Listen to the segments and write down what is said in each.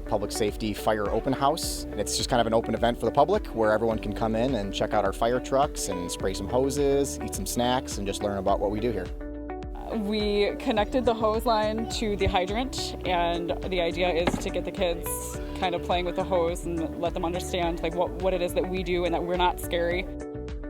our public safety fire open house. It's just kind of an open event for the public where everyone can come in and check out our fire trucks and spray some hoses, eat some snacks, and just learn about what we do here. We connected the hose line to the hydrant, and the idea is to get the kids kind of playing with the hose and let them understand like what it is that we do and that we're not scary.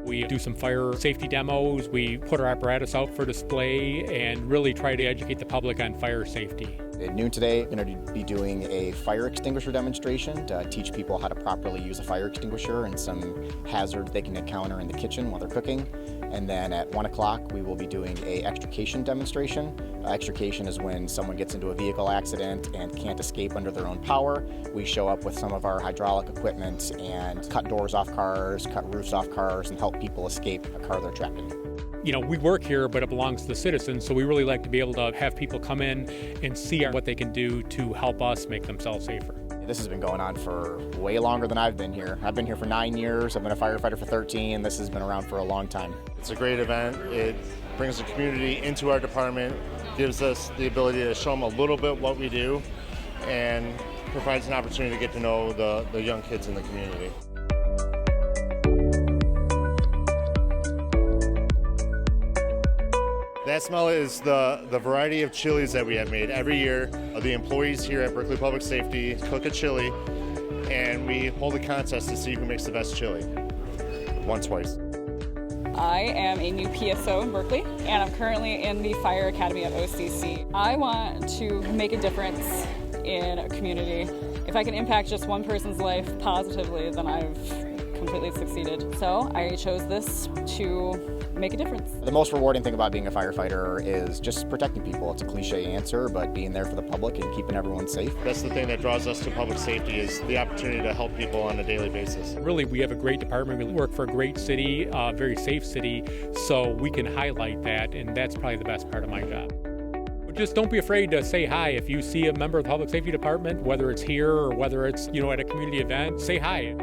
We do some fire safety demos, we put our apparatus out for display, and really try to educate the public on fire safety. At noon today, we're going to be doing a fire extinguisher demonstration to teach people how to properly use a fire extinguisher and some hazards they can encounter in the kitchen while they're cooking. And then at 1 o'clock, we will be doing a extrication demonstration. Extrication is when someone gets into a vehicle accident and can't escape under their own power. We show up with some of our hydraulic equipment and cut doors off cars, cut roofs off cars, and help people escape a car they're trapped in. You know, we work here, but it belongs to the citizens, so we really like to be able to have people come in and see what they can do to help us make themselves safer. This has been going on for way longer than I've been here. I've been here for 9 years, I've been a firefighter for 13, this has been around for a long time. It's a great event. It brings the community into our department, gives us the ability to show them a little bit what we do, and provides an opportunity to get to know the young kids in the community. That smell is the variety of chilies that we have made. Every year, the employees here at Berkley Public Safety cook a chili, and we hold a contest to see who makes the best chili. Won twice. I am a new PSO in Berkeley, and I'm currently in the Fire Academy at OCC. I want to make a difference in a community. If I can impact just one person's life positively, then I've completely succeeded. So I chose this to make a difference. The most rewarding thing about being a firefighter is just protecting people. It's a cliche answer, but being there for the public and keeping everyone safe. That's the thing that draws us to public safety, is the opportunity to help people on a daily basis. Really, we have a great department. We work for a great city, a very safe city, so we can highlight that, and that's probably the best part of my job. Just don't be afraid to say hi. If you see a member of the public safety department, whether it's here or whether it's, at a community event, say hi.